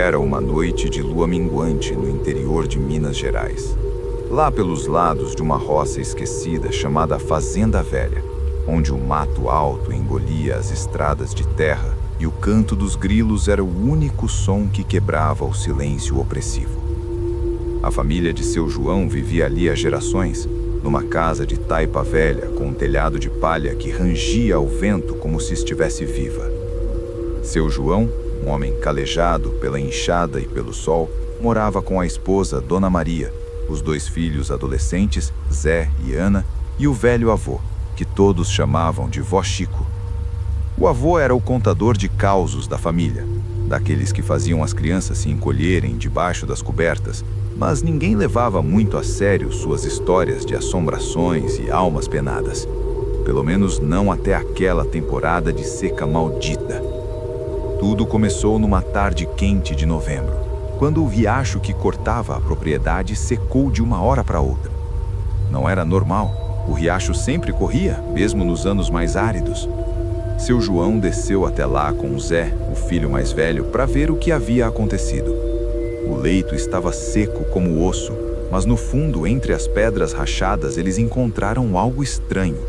Era uma noite de lua minguante no interior de Minas Gerais. Lá pelos lados de uma roça esquecida chamada Fazenda Velha, onde o mato alto engolia as estradas de terra e o canto dos grilos era o único som que quebrava o silêncio opressivo. A família de seu João vivia ali há gerações, numa casa de taipa velha com um telhado de palha que rangia ao vento como se estivesse viva. Seu João, um homem calejado pela enxada e pelo sol, morava com a esposa Dona Maria, os 2 filhos adolescentes, Zé e Ana, e o velho avô, que todos chamavam de Vó Chico. O avô era o contador de causos da família, daqueles que faziam as crianças se encolherem debaixo das cobertas, mas ninguém levava muito a sério suas histórias de assombrações e almas penadas. Pelo menos não até aquela temporada de seca maldita. Tudo começou numa tarde quente de novembro, quando o riacho que cortava a propriedade secou de uma hora para outra. Não era normal, o riacho sempre corria, mesmo nos anos mais áridos. Seu João desceu até lá com o Zé, o filho mais velho, para ver o que havia acontecido. O leito estava seco como osso, mas no fundo, entre as pedras rachadas, eles encontraram algo estranho.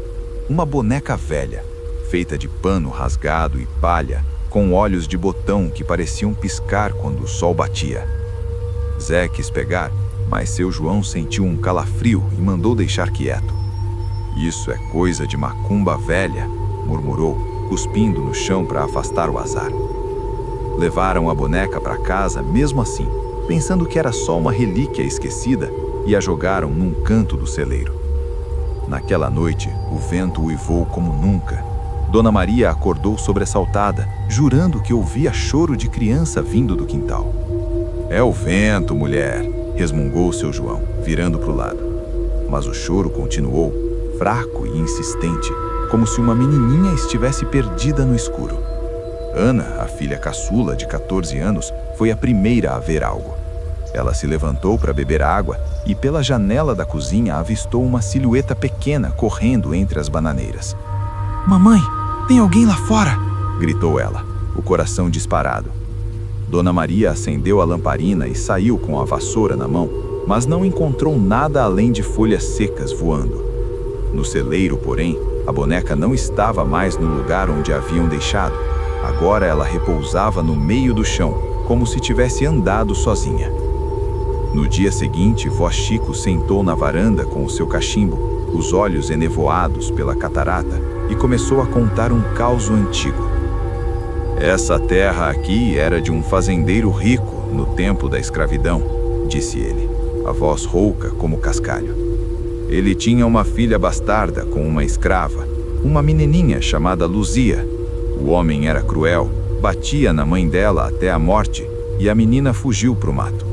Uma boneca velha, feita de pano rasgado e palha, com olhos de botão que pareciam piscar quando o sol batia. Zé quis pegar, mas seu João sentiu um calafrio e mandou deixar quieto. "Isso é coisa de macumba velha", murmurou, cuspindo no chão para afastar o azar. Levaram a boneca para casa mesmo assim, pensando que era só uma relíquia esquecida, e a jogaram num canto do celeiro. Naquela noite, o vento uivou como nunca. Dona Maria acordou sobressaltada, jurando que ouvia choro de criança vindo do quintal. "É o vento, mulher", resmungou seu João, virando para o lado. Mas o choro continuou, fraco e insistente, como se uma menininha estivesse perdida no escuro. Ana, a filha caçula de 14 anos, foi a primeira a ver algo. Ela se levantou para beber água e pela janela da cozinha avistou uma silhueta pequena correndo entre as bananeiras. "Mamãe, tem alguém lá fora!" gritou ela, o coração disparado. Dona Maria acendeu a lamparina e saiu com a vassoura na mão, mas não encontrou nada além de folhas secas voando. No celeiro, porém, a boneca não estava mais no lugar onde a haviam deixado. Agora ela repousava no meio do chão, como se tivesse andado sozinha. No dia seguinte, Vó Chico sentou na varanda com o seu cachimbo, os olhos enevoados pela catarata, e começou a contar um causo antigo. "Essa terra aqui era de um fazendeiro rico no tempo da escravidão", disse ele, a voz rouca como cascalho. "Ele tinha uma filha bastarda com uma escrava, uma menininha chamada Luzia. O homem era cruel, batia na mãe dela até a morte e a menina fugiu para o mato.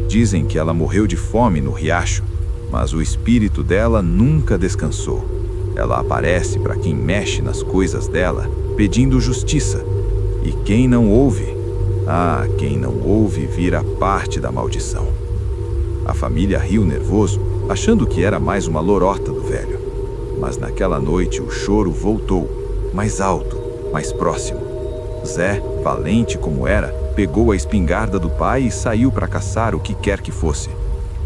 Dizem que ela morreu de fome no riacho, mas o espírito dela nunca descansou. Ela aparece para quem mexe nas coisas dela, pedindo justiça. E quem não ouve, quem não ouve vira parte da maldição." A família riu nervoso, achando que era mais uma lorota do velho. Mas naquela noite o choro voltou, mais alto, mais próximo. Zé, valente como era, pegou a espingarda do pai e saiu para caçar o que quer que fosse.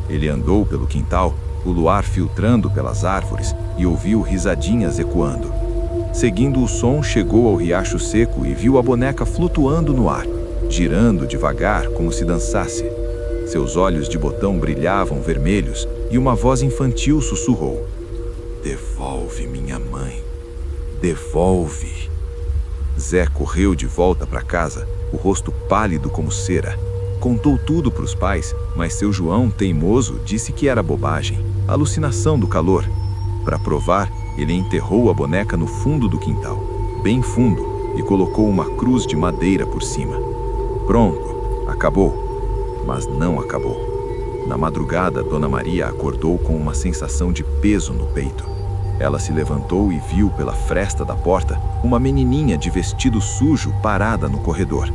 Ele andou pelo quintal, o luar filtrando pelas árvores, e ouviu risadinhas ecoando. Seguindo o som, chegou ao riacho seco e viu a boneca flutuando no ar, girando devagar como se dançasse. Seus olhos de botão brilhavam vermelhos e uma voz infantil sussurrou: "Devolve minha mãe, devolve." Zé correu de volta para casa, o rosto pálido como cera. Contou tudo para os pais, mas seu João, teimoso, disse que era bobagem, alucinação do calor. Para provar, ele enterrou a boneca no fundo do quintal, bem fundo, e colocou uma cruz de madeira por cima. Pronto, acabou. Mas não acabou. Na madrugada, Dona Maria acordou com uma sensação de peso no peito. Ela se levantou e viu pela fresta da porta uma menininha de vestido sujo parada no corredor.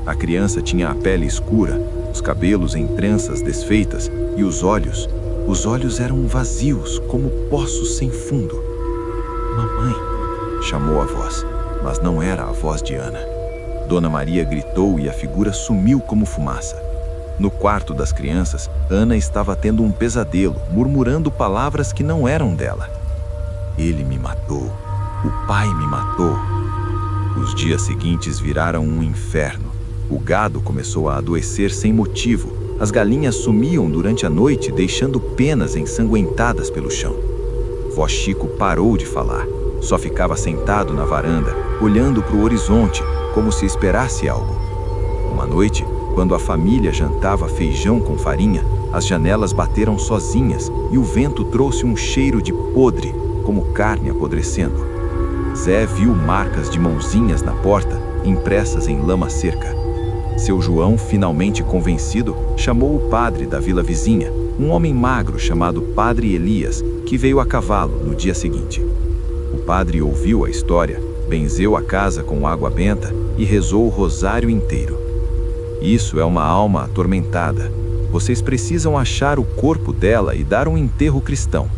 A criança tinha a pele escura, os cabelos em tranças desfeitas e os olhos eram vazios como poços sem fundo. "Mamãe", chamou a voz, mas não era a voz de Ana. Dona Maria gritou e a figura sumiu como fumaça. No quarto das crianças, Ana estava tendo um pesadelo, murmurando palavras que não eram dela. Ele me matou. O pai me matou. Os dias seguintes viraram um inferno. O gado começou a adoecer sem motivo. As galinhas sumiam durante a noite, deixando penas ensanguentadas pelo chão. Vó Chico parou de falar. Só ficava sentado na varanda, olhando para o horizonte, como se esperasse algo. Uma noite, quando a família jantava feijão com farinha, as janelas bateram sozinhas e o vento trouxe um cheiro de podre, como carne apodrecendo. Zé viu marcas de mãozinhas na porta, impressas em lama seca. Seu João, finalmente convencido, chamou o padre da vila vizinha, um homem magro chamado Padre Elias, que veio a cavalo no dia seguinte. O padre ouviu a história, benzeu a casa com água benta e rezou o rosário inteiro. Isso é uma alma atormentada. Vocês precisam achar o corpo dela e dar um enterro cristão.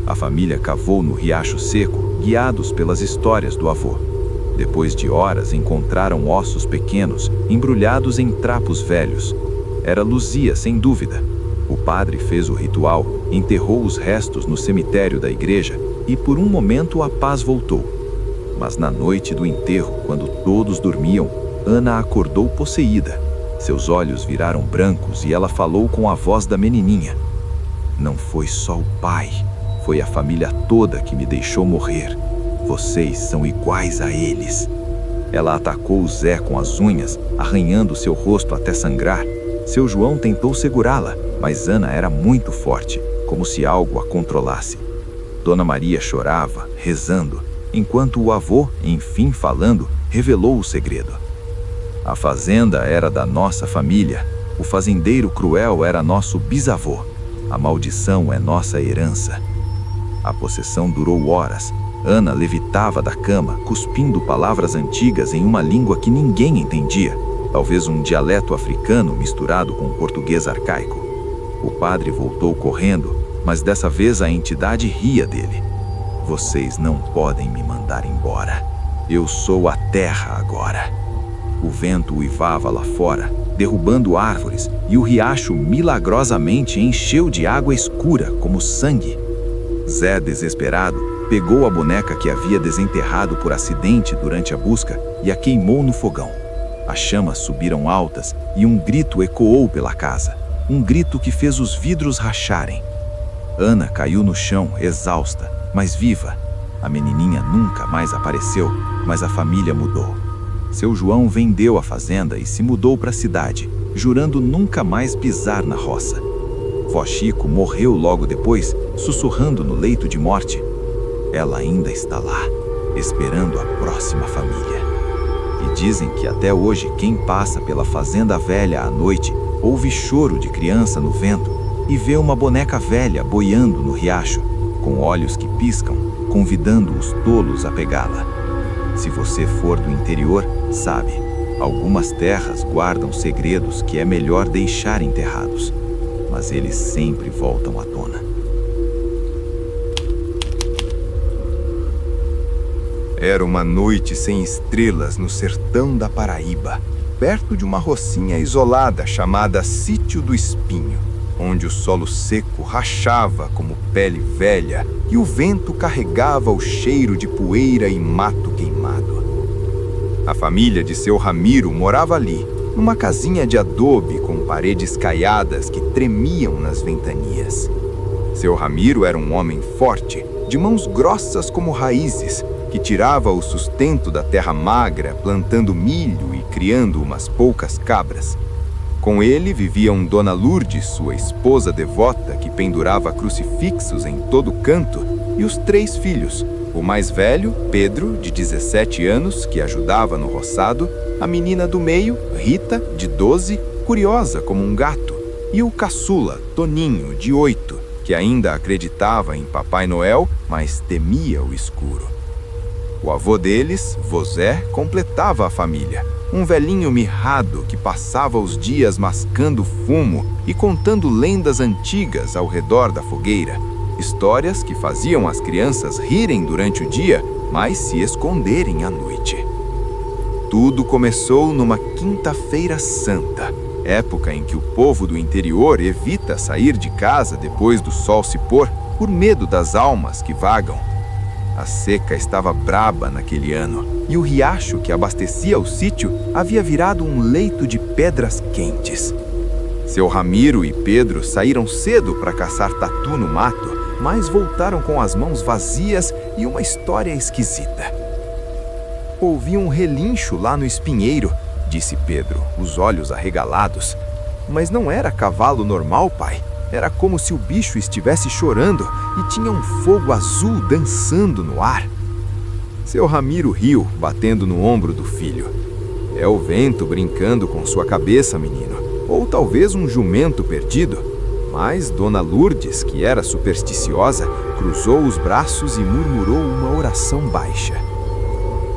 A família cavou no riacho seco, guiados pelas histórias do avô. Depois de horas, encontraram ossos pequenos, embrulhados em trapos velhos. Era Luzia, sem dúvida. O padre fez o ritual, enterrou os restos no cemitério da igreja e por um momento a paz voltou. Mas na noite do enterro, quando todos dormiam, Ana acordou possuída. Seus olhos viraram brancos e ela falou com a voz da menininha. Não foi só o pai, foi a família toda que me deixou morrer. Vocês são iguais a eles. Ela atacou o Zé com as unhas, arranhando seu rosto até sangrar. Seu João tentou segurá-la, mas Ana era muito forte, como se algo a controlasse. Dona Maria chorava, rezando, enquanto o avô, enfim falando, revelou o segredo. A fazenda era da nossa família. O fazendeiro cruel era nosso bisavô. A maldição é nossa herança. A possessão durou horas. Ana levitava da cama, cuspindo palavras antigas em uma língua que ninguém entendia, talvez um dialeto africano misturado com português arcaico. O padre voltou correndo, mas dessa vez a entidade ria dele. Vocês não podem me mandar embora. Eu sou a terra agora. O vento uivava lá fora, derrubando árvores, e o riacho milagrosamente encheu de água escura, como sangue. Zé, desesperado, pegou a boneca que havia desenterrado por acidente durante a busca e a queimou no fogão. As chamas subiram altas e um grito ecoou pela casa. Um grito que fez os vidros racharem. Ana caiu no chão, exausta, mas viva. A menininha nunca mais apareceu, mas a família mudou. Seu João vendeu a fazenda e se mudou para a cidade, jurando nunca mais pisar na roça. Vó Chico morreu logo depois, sussurrando no leito de morte. Ela ainda está lá, esperando a próxima família. E dizem que até hoje quem passa pela fazenda velha à noite ouve choro de criança no vento e vê uma boneca velha boiando no riacho, com olhos que piscam, convidando os tolos a pegá-la. Se você for do interior, sabe, algumas terras guardam segredos que é melhor deixar enterrados, mas eles sempre voltam à tona. Era uma noite sem estrelas no sertão da Paraíba, perto de uma rocinha isolada chamada Sítio do Espinho, onde o solo seco rachava como pele velha e o vento carregava o cheiro de poeira e mato queimado. A família de seu Ramiro morava ali, numa casinha de adobe com paredes caiadas que tremiam nas ventanias. Seu Ramiro era um homem forte, de mãos grossas como raízes, que tirava o sustento da terra magra, plantando milho e criando umas poucas cabras. Com ele viviam Dona Lourdes, sua esposa devota, que pendurava crucifixos em todo canto, e os 3 filhos. O mais velho, Pedro, de 17 anos, que ajudava no roçado, a menina do meio, Rita, de 12, curiosa como um gato, e o caçula, Toninho, de 8, que ainda acreditava em Papai Noel, mas temia o escuro. O avô deles, Vozé, completava a família, um velhinho mirrado que passava os dias mascando fumo e contando lendas antigas ao redor da fogueira, histórias que faziam as crianças rirem durante o dia, mas se esconderem à noite. Tudo começou numa quinta-feira santa, época em que o povo do interior evita sair de casa depois do sol se pôr por medo das almas que vagam. A seca estava braba naquele ano e o riacho que abastecia o sítio havia virado um leito de pedras quentes. Seu Ramiro e Pedro saíram cedo para caçar tatu no mato, mas voltaram com as mãos vazias e uma história esquisita. Ouvi um relincho lá no espinheiro, disse Pedro, os olhos arregalados. Mas não era cavalo normal, pai. Era como se o bicho estivesse chorando e tinha um fogo azul dançando no ar. Seu Ramiro riu, batendo no ombro do filho. É o vento brincando com sua cabeça, menino. Ou talvez um jumento perdido. Mas Dona Lourdes, que era supersticiosa, cruzou os braços e murmurou uma oração baixa.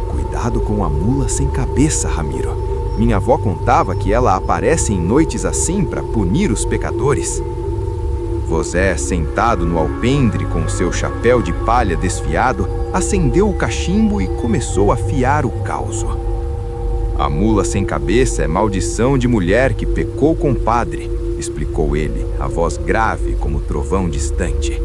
Cuidado com a mula sem cabeça, Ramiro. Minha avó contava que ela aparece em noites assim para punir os pecadores. Vosé, sentado no alpendre com seu chapéu de palha desfiado, acendeu o cachimbo e começou a fiar o causo. A mula sem cabeça é maldição de mulher que pecou com padre, explicou ele, a voz grave como trovão distante.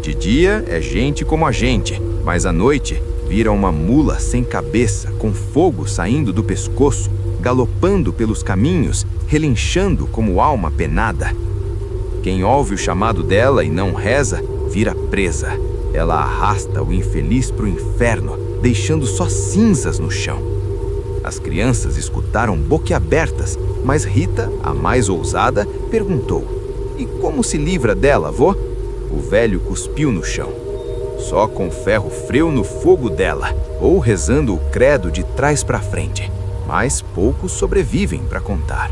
De dia é gente como a gente, mas à noite vira uma mula sem cabeça, com fogo saindo do pescoço, galopando pelos caminhos, relinchando como alma penada. Quem ouve o chamado dela e não reza, vira presa. Ela arrasta o infeliz para o inferno, deixando só cinzas no chão. As crianças escutaram boquiabertas, mas Rita, a mais ousada, perguntou: "E como se livra dela, avô?" O velho cuspiu no chão. Só com ferro freu no fogo dela, ou rezando o credo de trás para frente. Mas poucos sobrevivem para contar.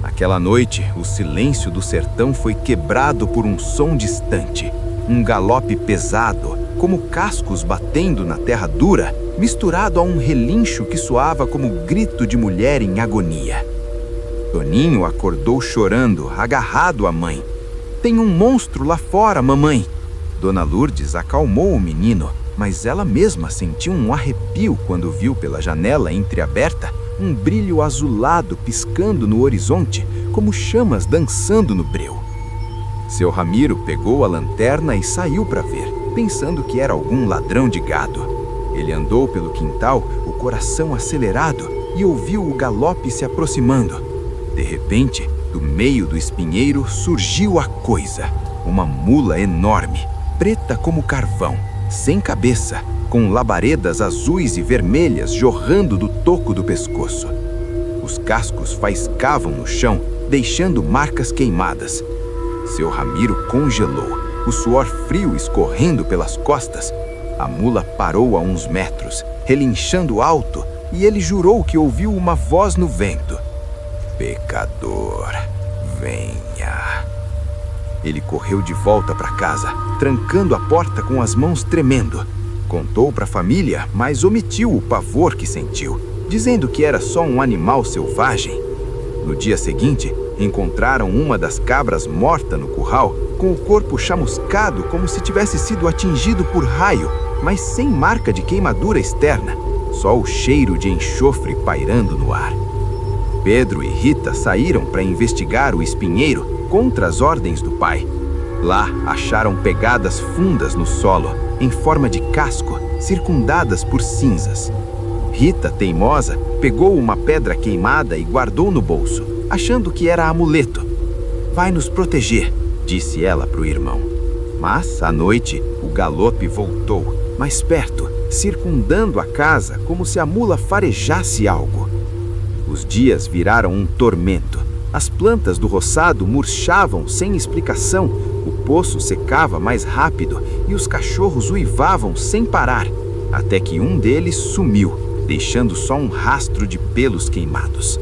Naquela noite, o silêncio do sertão foi quebrado por um som distante, um galope pesado, como cascos batendo na terra dura, misturado a um relincho que soava como grito de mulher em agonia. Toninho acordou chorando, agarrado à mãe. "Tem um monstro lá fora, mamãe!" Dona Lourdes acalmou o menino, mas ela mesma sentiu um arrepio quando viu pela janela entreaberta um brilho azulado piscando no horizonte, como chamas dançando no breu. Seu Ramiro pegou a lanterna e saiu para ver, pensando que era algum ladrão de gado. Ele andou pelo quintal, o coração acelerado, e ouviu o galope se aproximando. De repente, do meio do espinheiro surgiu a coisa, uma mula enorme, preta como carvão, sem cabeça, com labaredas azuis e vermelhas jorrando do toco do pescoço. Os cascos faiscavam no chão, deixando marcas queimadas. Seu Ramiro congelou, o suor frio escorrendo pelas costas. A mula parou a uns metros, relinchando alto, e ele jurou que ouviu uma voz no vento: "Pecador, venha." Ele correu de volta para casa, trancando a porta com as mãos tremendo. Contou para a família, mas omitiu o pavor que sentiu, dizendo que era só um animal selvagem. No dia seguinte, encontraram uma das cabras morta no curral, com o corpo chamuscado como se tivesse sido atingido por raio, mas sem marca de queimadura externa, só o cheiro de enxofre pairando no ar. Pedro e Rita saíram para investigar o espinheiro contra as ordens do pai. Lá acharam pegadas fundas no solo, em forma de casco, circundadas por cinzas. Rita, teimosa, pegou uma pedra queimada e guardou no bolso, achando que era amuleto. "Vai nos proteger", disse ela para o irmão. Mas, à noite, o galope voltou, mais perto, circundando a casa como se a mula farejasse algo. Os dias viraram um tormento. As plantas do roçado murchavam sem explicação, o poço secava mais rápido e os cachorros uivavam sem parar, até que um deles sumiu, deixando só um rastro de pelos queimados.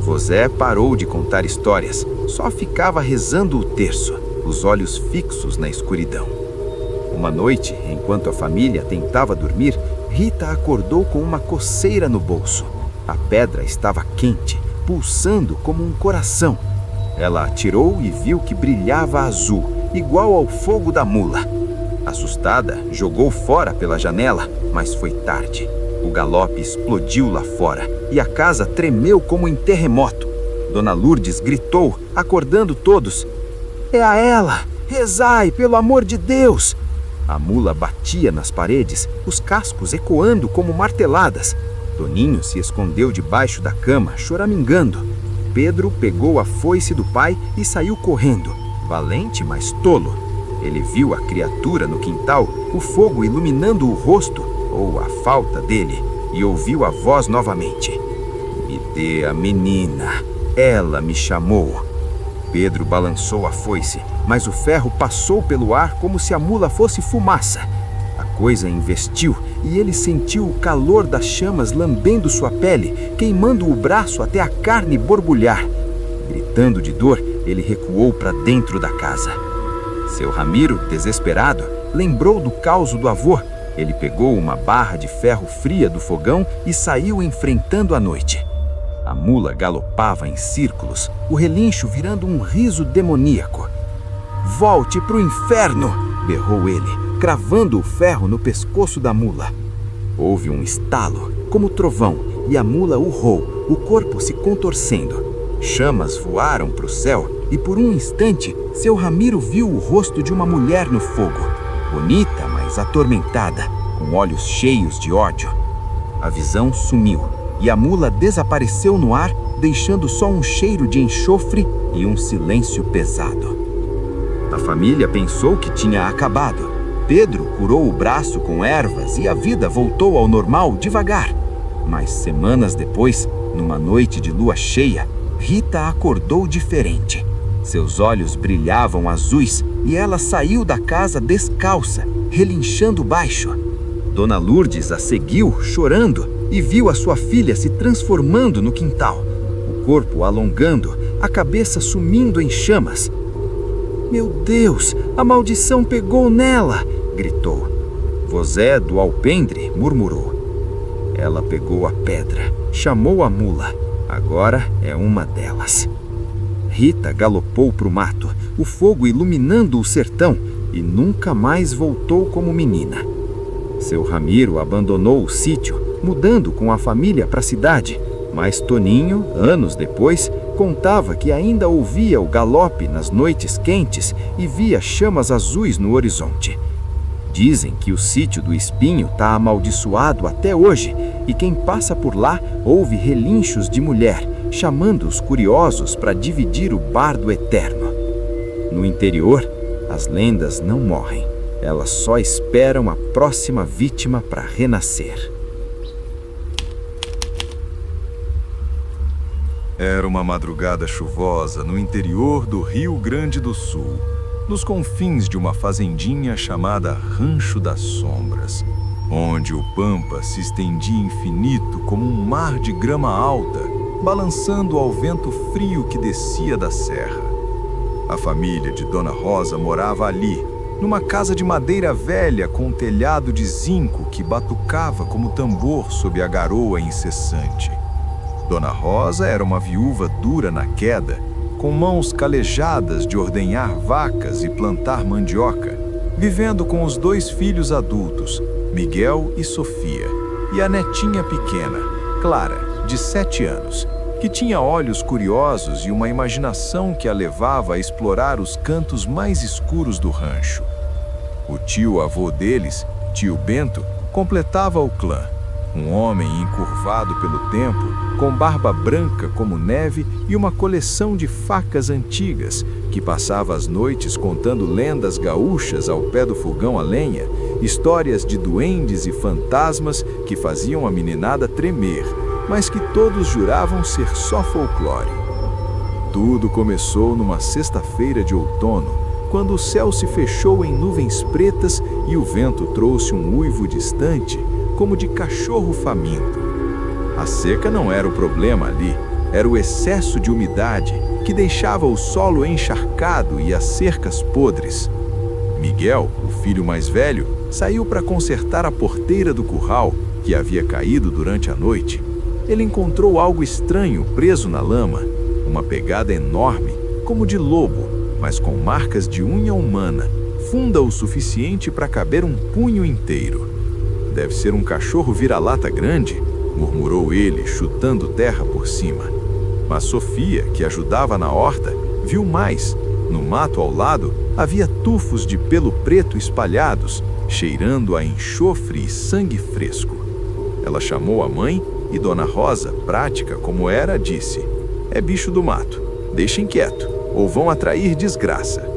Vosé parou de contar histórias, só ficava rezando o terço, os olhos fixos na escuridão. Uma noite, enquanto a família tentava dormir, Rita acordou com uma coceira no bolso. A pedra estava quente, pulsando como um coração. Ela atirou e viu que brilhava azul, igual ao fogo da mula. Assustada, jogou fora pela janela, mas foi tarde. O O galope explodiu lá fora e a casa tremeu como em terremoto. Dona Lourdes gritou, acordando todos: "É a ela! Rezai, pelo amor de Deus!" A mula batia nas paredes, os cascos ecoando como marteladas. Toninho se escondeu debaixo da cama, choramingando. Pedro pegou a foice do pai e saiu correndo, valente, mas tolo. Ele viu a criatura no quintal, o fogo iluminando o rosto, ou a falta dele, e ouviu a voz novamente: "Me dê a menina, ela me chamou." Pedro balançou a foice, mas o ferro passou pelo ar como se a mula fosse fumaça. A coisa investiu e ele sentiu o calor das chamas lambendo sua pele, queimando o braço até a carne borbulhar. Gritando de dor, ele recuou para dentro da casa. Seu Ramiro, desesperado, lembrou do caos do avô. Ele pegou uma barra de ferro fria do fogão e saiu enfrentando a noite. A mula galopava em círculos, o relincho virando um riso demoníaco. "Volte pro inferno!" berrou ele, cravando o ferro no pescoço da mula. Houve um estalo, como trovão, e a mula urrou, o corpo se contorcendo. Chamas voaram para o céu e por um instante seu Ramiro viu o rosto de uma mulher no fogo, bonita, mas atormentada, com olhos cheios de ódio. A visão sumiu e a mula desapareceu no ar, deixando só um cheiro de enxofre e um silêncio pesado. A família pensou que tinha acabado. Pedro curou o braço com ervas e a vida voltou ao normal devagar. Mas semanas depois, numa noite de lua cheia, Rita acordou diferente. Seus olhos brilhavam azuis e ela saiu da casa descalça, relinchando baixo. Dona Lourdes a seguiu, chorando, e viu a sua filha se transformando no quintal, o corpo alongando, a cabeça sumindo em chamas. "Meu Deus, a maldição pegou nela!" gritou. Vosé do alpendre murmurou. Ela pegou a pedra, chamou a mula. Agora é uma delas. Rita galopou para o mato, o fogo iluminando o sertão, e nunca mais voltou como menina. Seu Ramiro abandonou o sítio, mudando com a família para a cidade, mas Toninho, anos depois, contava que ainda ouvia o galope nas noites quentes e via chamas azuis no horizonte. Dizem que o sítio do Espinho está amaldiçoado até hoje e quem passa por lá ouve relinchos de mulher, chamando os curiosos para dividir o bardo eterno. No interior, as lendas não morrem, elas só esperam a próxima vítima para renascer. Era uma madrugada chuvosa no interior do Rio Grande do Sul, nos confins de uma fazendinha chamada Rancho das Sombras, onde o pampa se estendia infinito como um mar de grama alta, balançando ao vento frio que descia da serra. A família de Dona Rosa morava ali, numa casa de madeira velha com um telhado de zinco que batucava como tambor sob a garoa incessante. Dona Rosa era uma viúva dura na queda, com mãos calejadas de ordenhar vacas e plantar mandioca, vivendo com os 2 filhos adultos, Miguel e Sofia, e a netinha pequena, Clara, de 7 anos, que tinha olhos curiosos e uma imaginação que a levava a explorar os cantos mais escuros do rancho. O tio-avô deles, tio Bento, completava o clã. Um homem encurvado pelo tempo, com barba branca como neve e uma coleção de facas antigas, que passava as noites contando lendas gaúchas ao pé do fogão a lenha, histórias de duendes e fantasmas que faziam a meninada tremer, mas que todos juravam ser só folclore. Tudo começou numa sexta-feira de outono, quando o céu se fechou em nuvens pretas e o vento trouxe um uivo distante, como de cachorro faminto. A seca não era o problema ali, era o excesso de umidade que deixava o solo encharcado e as cercas podres. Miguel, o filho mais velho, saiu para consertar a porteira do curral, que havia caído durante a noite. Ele encontrou algo estranho preso na lama, uma pegada enorme, como de lobo, mas com marcas de unha humana, funda o suficiente para caber um punho inteiro. deve ser um cachorro vira-lata grande, murmurou ele, chutando terra por cima. Mas Sofia, que ajudava na horta, viu mais. No mato ao lado havia tufos de pelo preto espalhados, cheirando a enxofre e sangue fresco. Ela chamou a mãe e Dona Rosa, prática como era, disse: "É bicho do mato, deixem quieto, ou vão atrair desgraça."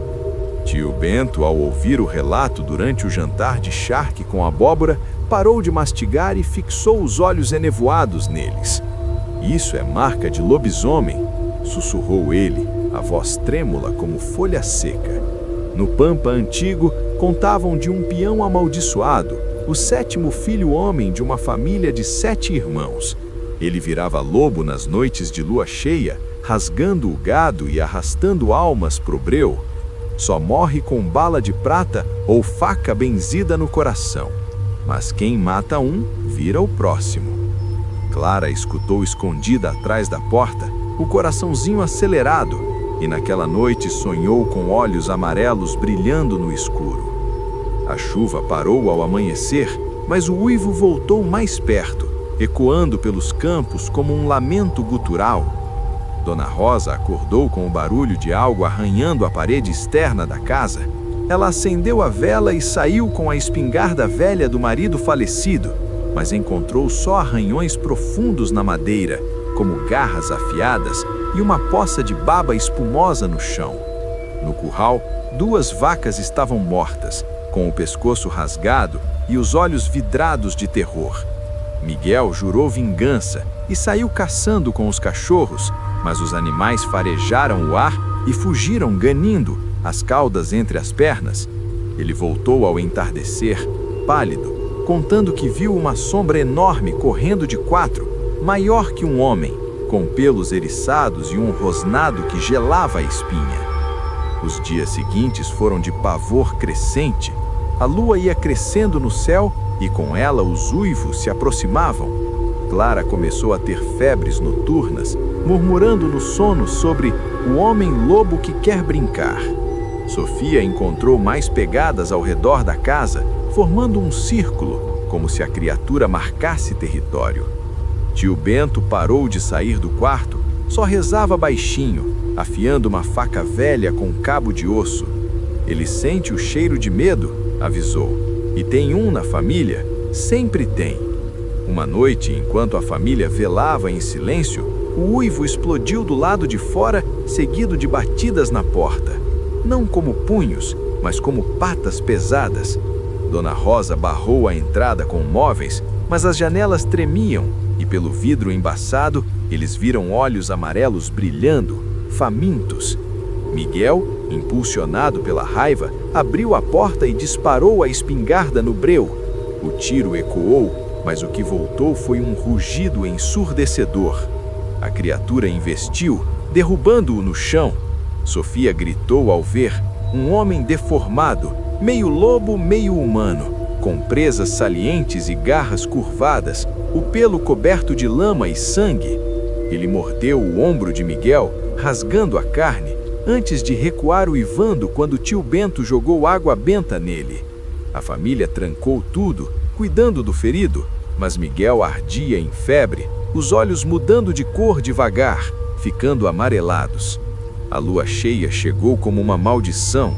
Tio Bento, ao ouvir o relato durante o jantar de charque com abóbora, parou de mastigar e fixou os olhos enevoados neles. "Isso é marca de lobisomem", sussurrou ele, a voz trêmula como folha seca. No Pampa antigo, contavam de um peão amaldiçoado, o 7º filho homem de uma família de 7 irmãos. Ele virava lobo nas noites de lua cheia, rasgando o gado e arrastando almas pro breu. Só morre com bala de prata ou faca benzida no coração. Mas quem mata um, vira o próximo. Clara escutou escondida atrás da porta, o coraçãozinho acelerado, e naquela noite sonhou com olhos amarelos brilhando no escuro. A chuva parou ao amanhecer, mas o uivo voltou mais perto, ecoando pelos campos como um lamento gutural. Dona Rosa acordou com o barulho de algo arranhando a parede externa da casa. Ela acendeu a vela e saiu com a espingarda velha do marido falecido, mas encontrou só arranhões profundos na madeira, como garras afiadas e uma poça de baba espumosa no chão. No curral, 2 vacas estavam mortas, com o pescoço rasgado e os olhos vidrados de terror. Miguel jurou vingança e saiu caçando com os cachorros, mas os animais farejaram o ar e fugiram ganindo, as caudas entre as pernas. Ele voltou ao entardecer, pálido, contando que viu uma sombra enorme correndo de 4, maior que um homem, com pelos eriçados e um rosnado que gelava a espinha. Os dias seguintes foram de pavor crescente. A lua ia crescendo no céu e com ela os uivos se aproximavam. Clara começou a ter febres noturnas, murmurando no sono sobre o homem-lobo que quer brincar. Sofia encontrou mais pegadas ao redor da casa, formando um círculo, como se a criatura marcasse território. Tio Bento parou de sair do quarto, só rezava baixinho, afiando uma faca velha com cabo de osso. "Ele sente o cheiro de medo", avisou. "E tem um na família, sempre tem." Uma noite, enquanto a família velava em silêncio, o uivo explodiu do lado de fora, seguido de batidas na porta. Não como punhos, mas como patas pesadas. Dona Rosa barrou a entrada com móveis, mas as janelas tremiam e pelo vidro embaçado eles viram olhos amarelos brilhando, famintos. Miguel, impulsionado pela raiva, abriu a porta e disparou a espingarda no breu. O tiro ecoou, mas o que voltou foi um rugido ensurdecedor. A criatura investiu, derrubando-o no chão. Sofia gritou ao ver um homem deformado, meio lobo, meio humano, com presas salientes e garras curvadas, o pelo coberto de lama e sangue. Ele mordeu o ombro de Miguel, rasgando a carne, antes de recuar uivando quando tio Bento jogou água benta nele. A família trancou tudo, cuidando do ferido, mas Miguel ardia em febre, os olhos mudando de cor devagar, ficando amarelados. A lua cheia chegou como uma maldição.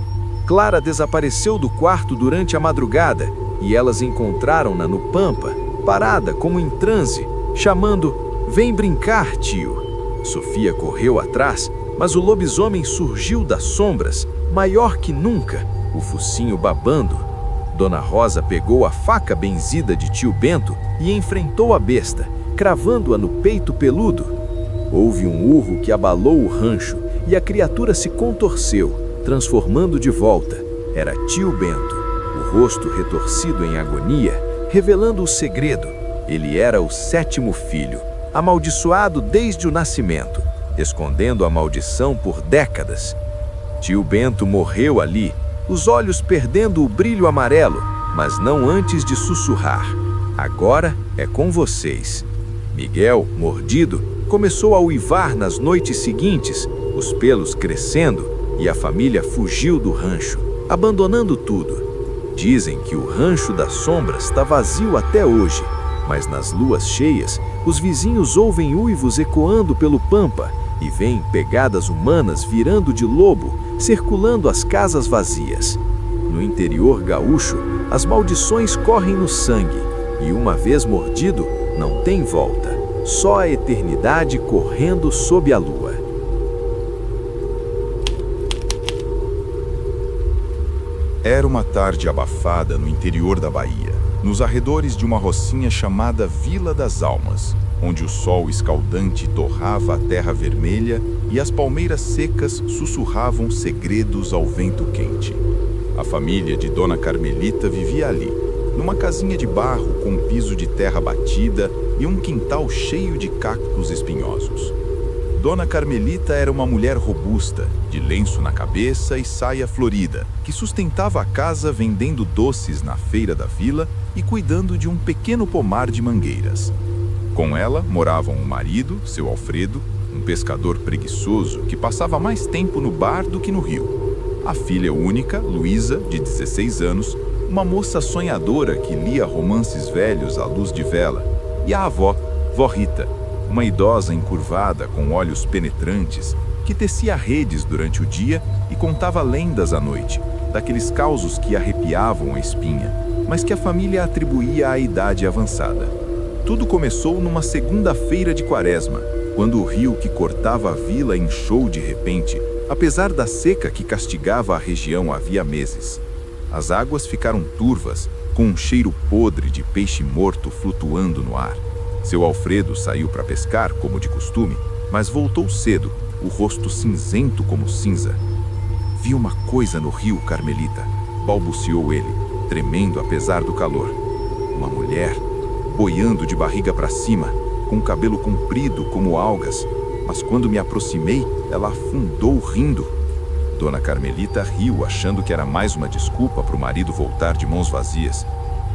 Clara desapareceu do quarto durante a madrugada e elas encontraram-na no Pampa, parada como em transe, chamando: "Vem brincar, tio." Sofia correu atrás, mas o lobisomem surgiu das sombras, maior que nunca, o focinho babando. Dona Rosa pegou a faca benzida de tio Bento e enfrentou a besta, cravando-a no peito peludo. Houve um urro que abalou o rancho e a criatura se contorceu, transformando de volta. Era tio Bento, o rosto retorcido em agonia, revelando o segredo. Ele era o 7º filho, amaldiçoado desde o nascimento, escondendo a maldição por décadas. Tio Bento morreu ali, os olhos perdendo o brilho amarelo, mas não antes de sussurrar: "Agora é com vocês." Miguel, mordido, começou a uivar nas noites seguintes, os pelos crescendo, e a família fugiu do rancho, abandonando tudo. Dizem que o Rancho das Sombras está vazio até hoje, mas nas luas cheias, os vizinhos ouvem uivos ecoando pelo pampa e veem pegadas humanas virando de lobo, circulando as casas vazias. No interior gaúcho, as maldições correm no sangue e, uma vez mordido, não tem volta, só a eternidade correndo sob a lua. Era uma tarde abafada no interior da Bahia, nos arredores de uma rocinha chamada Vila das Almas, onde o sol escaldante torrava a terra vermelha e as palmeiras secas sussurravam segredos ao vento quente. A família de Dona Carmelita vivia ali, numa casinha de barro com um piso de terra batida e um quintal cheio de cactos espinhosos. Dona Carmelita era uma mulher robusta, de lenço na cabeça e saia florida, que sustentava a casa vendendo doces na feira da vila e cuidando de um pequeno pomar de mangueiras. Com ela moravam o marido, seu Alfredo, um pescador preguiçoso que passava mais tempo no bar do que no rio. A filha única, Luísa, de 16 anos, uma moça sonhadora que lia romances velhos à luz de vela, e a avó, Vó Rita, uma idosa encurvada com olhos penetrantes, que tecia redes durante o dia e contava lendas à noite, daqueles causos que arrepiavam a espinha, mas que a família atribuía à idade avançada. Tudo começou numa segunda-feira de Quaresma, quando o rio que cortava a vila inchou de repente, apesar da seca que castigava a região havia meses. As águas ficaram turvas, com um cheiro podre de peixe morto flutuando no ar. Seu Alfredo saiu para pescar, como de costume, mas voltou cedo, o rosto cinzento como cinza. Vi uma coisa no rio, Carmelita, balbuciou ele, tremendo apesar do calor. Uma mulher, boiando de barriga para cima, com cabelo comprido como algas, mas quando me aproximei, ela afundou rindo. Dona Carmelita riu, achando que era mais uma desculpa para o marido voltar de mãos vazias.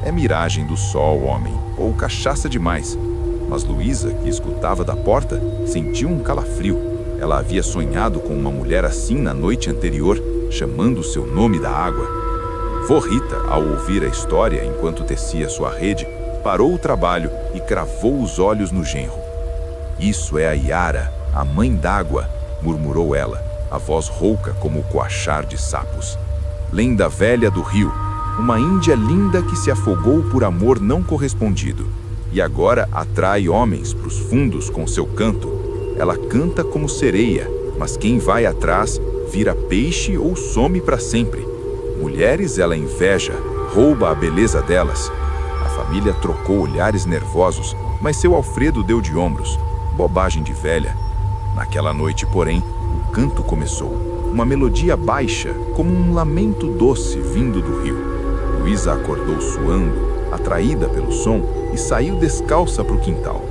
É miragem do sol, homem, ou cachaça demais. Mas Luísa, que escutava da porta, sentiu um calafrio. Ela havia sonhado com uma mulher assim na noite anterior, chamando o seu nome da água. Vó Rita, ao ouvir a história enquanto tecia sua rede, parou o trabalho e cravou os olhos no genro. Isso é a Iara, a mãe d'água, murmurou ela, a voz rouca como o coachar de sapos. Lenda velha do rio, uma índia linda que se afogou por amor não correspondido. E agora atrai homens para os fundos com seu canto. Ela canta como sereia, mas quem vai atrás vira peixe ou some para sempre. Mulheres ela inveja, rouba a beleza delas. A família trocou olhares nervosos, mas seu Alfredo deu de ombros. Bobagem de velha. Naquela noite, porém, o canto começou. Uma melodia baixa, como um lamento doce vindo do rio. Luísa acordou suando, atraída pelo som, e saiu descalça para o quintal.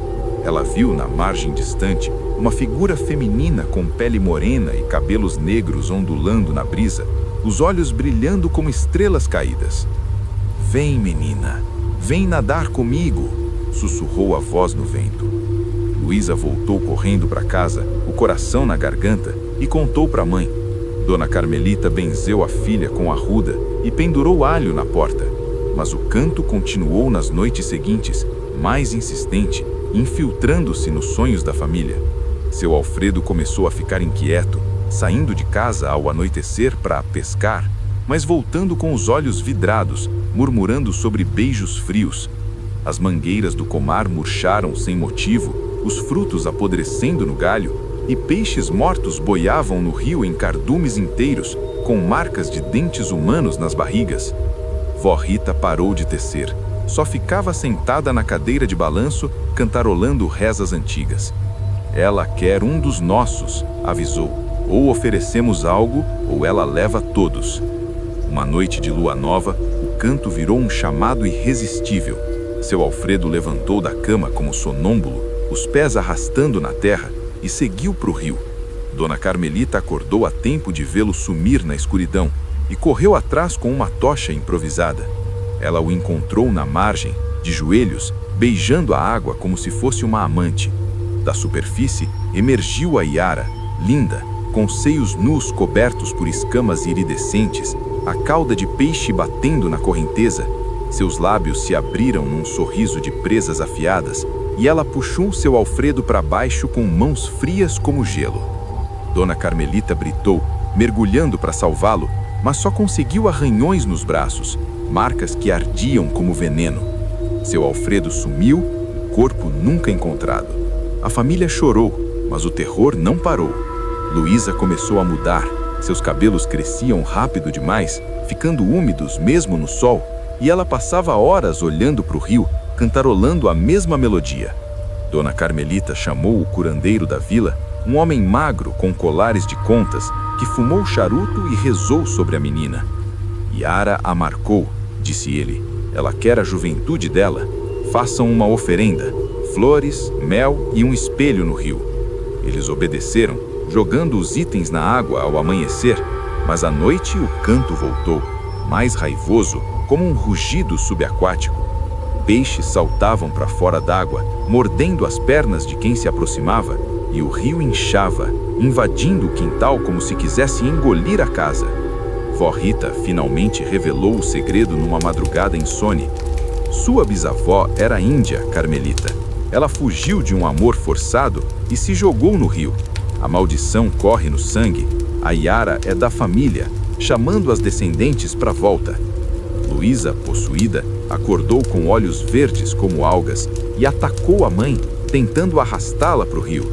Ela viu, na margem distante, uma figura feminina com pele morena e cabelos negros ondulando na brisa, os olhos brilhando como estrelas caídas. "Vem, menina, vem nadar comigo", sussurrou a voz no vento. Luísa voltou correndo para casa, o coração na garganta, e contou para a mãe. Dona Carmelita benzeu a filha com arruda e pendurou alho na porta. Mas o canto continuou nas noites seguintes, mais insistente, infiltrando-se nos sonhos da família. Seu Alfredo começou a ficar inquieto, saindo de casa ao anoitecer para pescar, mas voltando com os olhos vidrados, murmurando sobre beijos frios. As mangueiras do comar murcharam sem motivo, os frutos apodrecendo no galho, e peixes mortos boiavam no rio em cardumes inteiros, com marcas de dentes humanos nas barrigas. Vó Rita parou de tecer. Só ficava sentada na cadeira de balanço, cantarolando rezas antigas. "Ela quer um dos nossos", avisou. "Ou oferecemos algo, ou ela leva todos." Uma noite de lua nova, o canto virou um chamado irresistível. Seu Alfredo levantou da cama como sonâmbulo, os pés arrastando na terra, e seguiu para o rio. Dona Carmelita acordou a tempo de vê-lo sumir na escuridão, e correu atrás com uma tocha improvisada. Ela o encontrou na margem, de joelhos, beijando a água como se fosse uma amante. Da superfície emergiu a Iara, linda, com seios nus cobertos por escamas iridescentes, a cauda de peixe batendo na correnteza. Seus lábios se abriram num sorriso de presas afiadas, e ela puxou seu Alfredo para baixo com mãos frias como gelo. Dona Carmelita gritou, mergulhando para salvá-lo, mas só conseguiu arranhões nos braços, marcas que ardiam como veneno. Seu Alfredo sumiu, o corpo nunca encontrado. A família chorou, mas o terror não parou. Luísa começou a mudar, seus cabelos cresciam rápido demais, ficando úmidos mesmo no sol, e ela passava horas olhando para o rio, cantarolando a mesma melodia. Dona Carmelita chamou o curandeiro da vila, um homem magro com colares de contas, que fumou charuto e rezou sobre a menina. Yara a marcou, disse ele. Ela quer a juventude dela. Façam uma oferenda, flores, mel e um espelho no rio. Eles obedeceram, jogando os itens na água ao amanhecer, mas à noite o canto voltou, mais raivoso, como um rugido subaquático. Peixes saltavam para fora d'água, mordendo as pernas de quem se aproximava, e o rio inchava, invadindo o quintal como se quisesse engolir a casa. Vó Rita finalmente revelou o segredo numa madrugada insone. Sua bisavó era índia, Carmelita. Ela fugiu de um amor forçado e se jogou no rio. A maldição corre no sangue. A Yara é da família, chamando as descendentes para a volta. Luísa, possuída, acordou com olhos verdes como algas e atacou a mãe, tentando arrastá-la para o rio.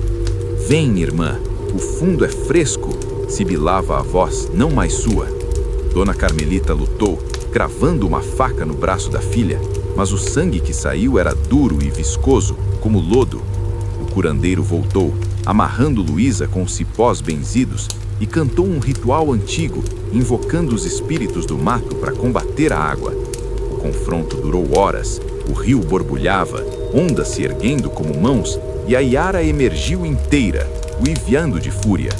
Vem, irmã, o fundo é fresco, sibilava a voz, não mais sua. Dona Carmelita lutou, cravando uma faca no braço da filha, mas o sangue que saiu era duro e viscoso, como lodo. O curandeiro voltou, amarrando Luísa com cipós benzidos, e cantou um ritual antigo, invocando os espíritos do mato para combater a água. O confronto durou horas, o rio borbulhava, ondas se erguendo como mãos, e a Yara emergiu inteira, uiviando de fúria.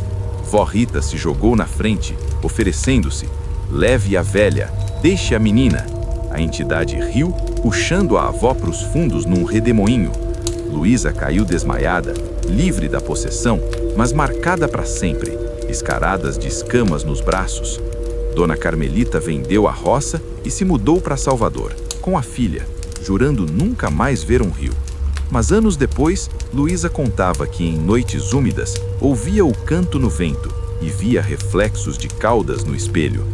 Vó Rita se jogou na frente, oferecendo-se. Leve a velha, deixe a menina. A entidade riu, puxando a avó para os fundos num redemoinho. Luísa caiu desmaiada, livre da possessão, mas marcada para sempre, escaradas de escamas nos braços. Dona Carmelita vendeu a roça e se mudou para Salvador, com a filha, jurando nunca mais ver um rio. Mas anos depois, Luísa contava que em noites úmidas ouvia o canto no vento e via reflexos de caudas no espelho.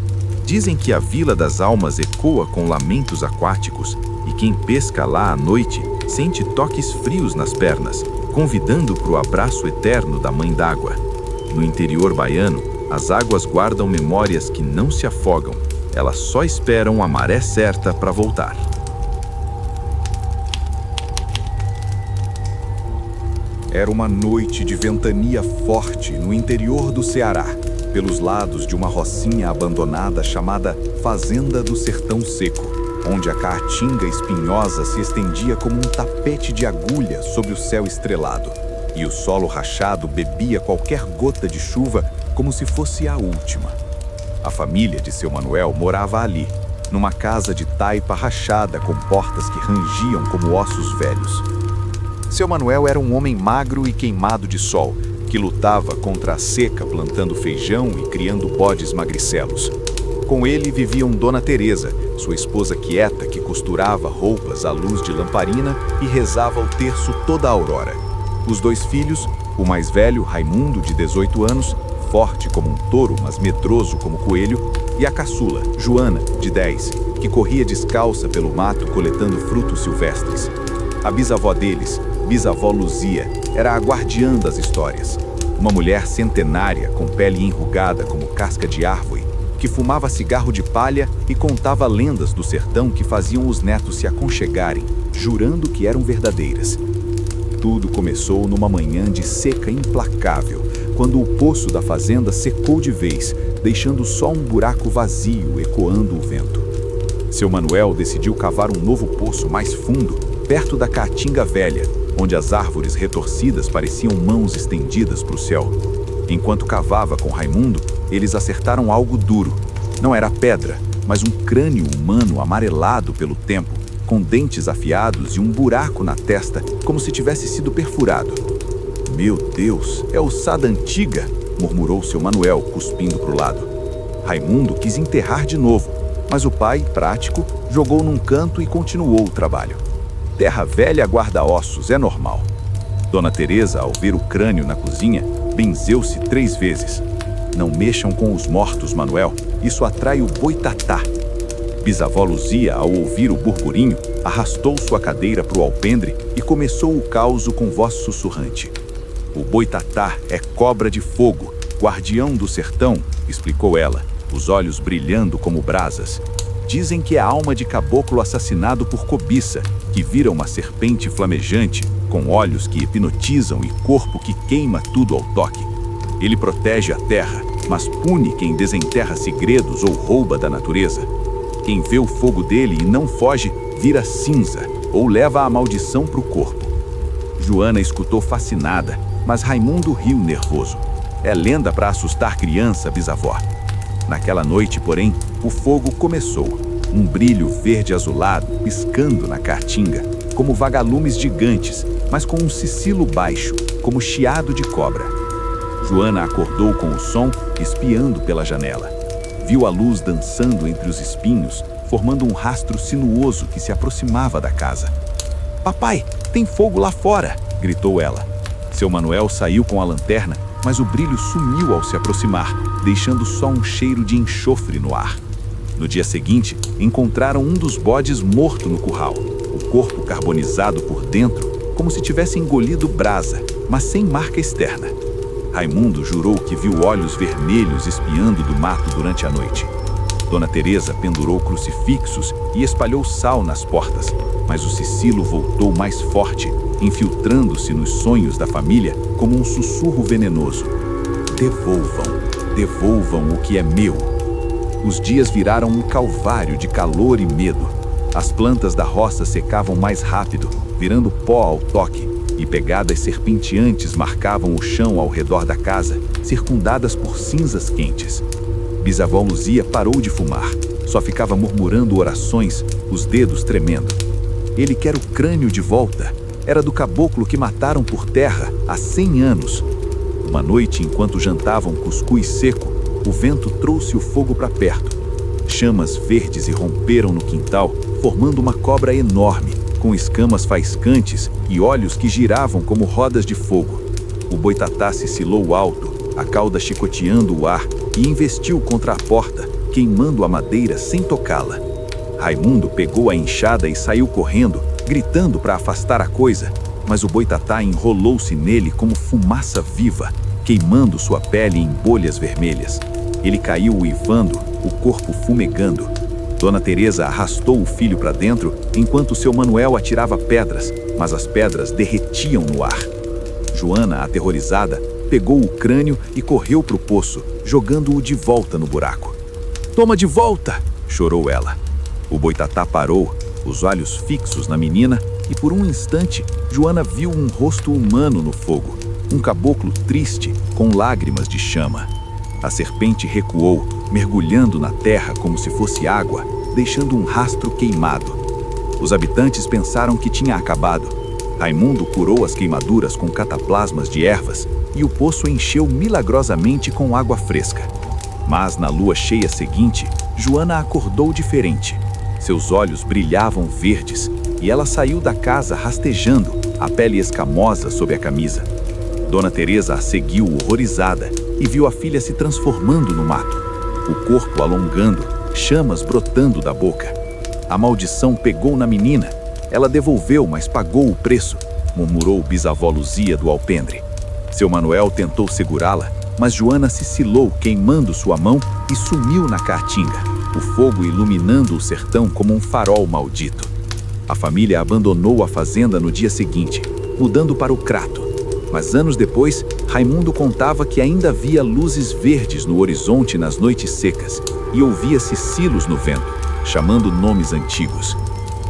Dizem que a Vila das Almas ecoa com lamentos aquáticos e quem pesca lá à noite sente toques frios nas pernas, convidando para o abraço eterno da Mãe d'Água. No interior baiano, as águas guardam memórias que não se afogam, elas só esperam a maré certa para voltar. Era uma noite de ventania forte no interior do Ceará, pelos lados de uma rocinha abandonada chamada Fazenda do Sertão Seco, onde a caatinga espinhosa se estendia como um tapete de agulha sobre o céu estrelado, e o solo rachado bebia qualquer gota de chuva como se fosse a última. A família de seu Manuel morava ali, numa casa de taipa rachada com portas que rangiam como ossos velhos. Seu Manuel era um homem magro e queimado de sol, que lutava contra a seca plantando feijão e criando bodes magricelos. Com ele viviam Dona Teresa, sua esposa quieta que costurava roupas à luz de lamparina e rezava o terço toda a aurora. Os dois filhos, o mais velho, Raimundo, de 18 anos, forte como um touro, mas medroso como coelho, e a caçula, Joana, de 10, que corria descalça pelo mato coletando frutos silvestres. A bisavó deles, bisavó Luzia, era a guardiã das histórias. Uma mulher centenária, com pele enrugada como casca de árvore, que fumava cigarro de palha e contava lendas do sertão que faziam os netos se aconchegarem, jurando que eram verdadeiras. Tudo começou numa manhã de seca implacável, quando o poço da fazenda secou de vez, deixando só um buraco vazio ecoando o vento. Seu Manuel decidiu cavar um novo poço mais fundo, perto da caatinga velha, onde as árvores retorcidas pareciam mãos estendidas para o céu. Enquanto cavava com Raimundo, eles acertaram algo duro. Não era pedra, mas um crânio humano amarelado pelo tempo, com dentes afiados e um buraco na testa, como se tivesse sido perfurado. "Meu Deus, é ossada antiga", murmurou seu Manuel, cuspindo para o lado. Raimundo quis enterrar de novo, mas o pai, prático, jogou num canto e continuou o trabalho. Terra velha guarda ossos, é normal. Dona Teresa, ao ver o crânio na cozinha, benzeu-se 3 vezes. Não mexam com os mortos, Manuel, isso atrai o boitatá. Bisavó Luzia, ao ouvir o burburinho, arrastou sua cadeira para o alpendre e começou o causo com voz sussurrante. O boitatá é cobra de fogo, guardião do sertão, explicou ela, os olhos brilhando como brasas. Dizem que é a alma de caboclo assassinado por cobiça, que vira uma serpente flamejante, com olhos que hipnotizam e corpo que queima tudo ao toque. Ele protege a terra, mas pune quem desenterra segredos ou rouba da natureza. Quem vê o fogo dele e não foge, vira cinza ou leva a maldição para o corpo. Joana escutou fascinada, mas Raimundo riu nervoso. É lenda para assustar criança, bisavó. Naquela noite, porém, o fogo começou. Um brilho verde-azulado piscando na caatinga, como vagalumes gigantes, mas com um sicilo baixo, como chiado de cobra. Joana acordou com o som, espiando pela janela. Viu a luz dançando entre os espinhos, formando um rastro sinuoso que se aproximava da casa. "Papai, tem fogo lá fora!" gritou ela. Seu Manuel saiu com a lanterna, mas o brilho sumiu ao se aproximar, deixando só um cheiro de enxofre no ar. No dia seguinte, encontraram um dos bodes morto no curral, o corpo carbonizado por dentro, como se tivesse engolido brasa, mas sem marca externa. Raimundo jurou que viu olhos vermelhos espiando do mato durante a noite. Dona Teresa pendurou crucifixos e espalhou sal nas portas, mas o sicilo voltou mais forte, infiltrando-se nos sonhos da família como um sussurro venenoso. Devolvam, devolvam o que é meu. Os dias viraram um calvário de calor e medo. As plantas da roça secavam mais rápido, virando pó ao toque, e pegadas serpenteantes marcavam o chão ao redor da casa, circundadas por cinzas quentes. Bisavó Luzia parou de fumar, só ficava murmurando orações, os dedos tremendo. Ele quer o crânio de volta. Era do caboclo que mataram por terra há 100 anos. Uma noite, enquanto jantavam cuscuz seco, o vento trouxe o fogo para perto. Chamas verdes irromperam no quintal, formando uma cobra enorme, com escamas faiscantes e olhos que giravam como rodas de fogo. O boitatá cicilou alto, a cauda chicoteando o ar, e investiu contra a porta, queimando a madeira sem tocá-la. Raimundo pegou a enxada e saiu correndo, gritando para afastar a coisa, mas o boitatá enrolou-se nele como fumaça viva, queimando sua pele em bolhas vermelhas. Ele caiu uivando, o corpo fumegando. Dona Teresa arrastou o filho para dentro, enquanto seu Manuel atirava pedras, mas as pedras derretiam no ar. Joana, aterrorizada, pegou o crânio e correu para o poço, jogando-o de volta no buraco. "Toma de volta!" chorou ela. O boitatá parou, os olhos fixos na menina, e por um instante, Joana viu um rosto humano no fogo, um caboclo triste, com lágrimas de chama. A serpente recuou, mergulhando na terra como se fosse água, deixando um rastro queimado. Os habitantes pensaram que tinha acabado. Raimundo curou as queimaduras com cataplasmas de ervas e o poço encheu milagrosamente com água fresca. Mas na lua cheia seguinte, Joana acordou diferente. Seus olhos brilhavam verdes e ela saiu da casa rastejando, a pele escamosa sob a camisa. Dona Teresa a seguiu horrorizada e viu a filha se transformando no mato, o corpo alongando, chamas brotando da boca. A maldição pegou na menina. Ela devolveu, mas pagou o preço, murmurou bisavó Luzia do alpendre. Seu Manuel tentou segurá-la, mas Joana cicilou, queimando sua mão, e sumiu na caatinga, o fogo iluminando o sertão como um farol maldito. A família abandonou a fazenda no dia seguinte, mudando para o Crato. Mas anos depois, Raimundo contava que ainda via luzes verdes no horizonte nas noites secas e ouvia-se silos no vento, chamando nomes antigos.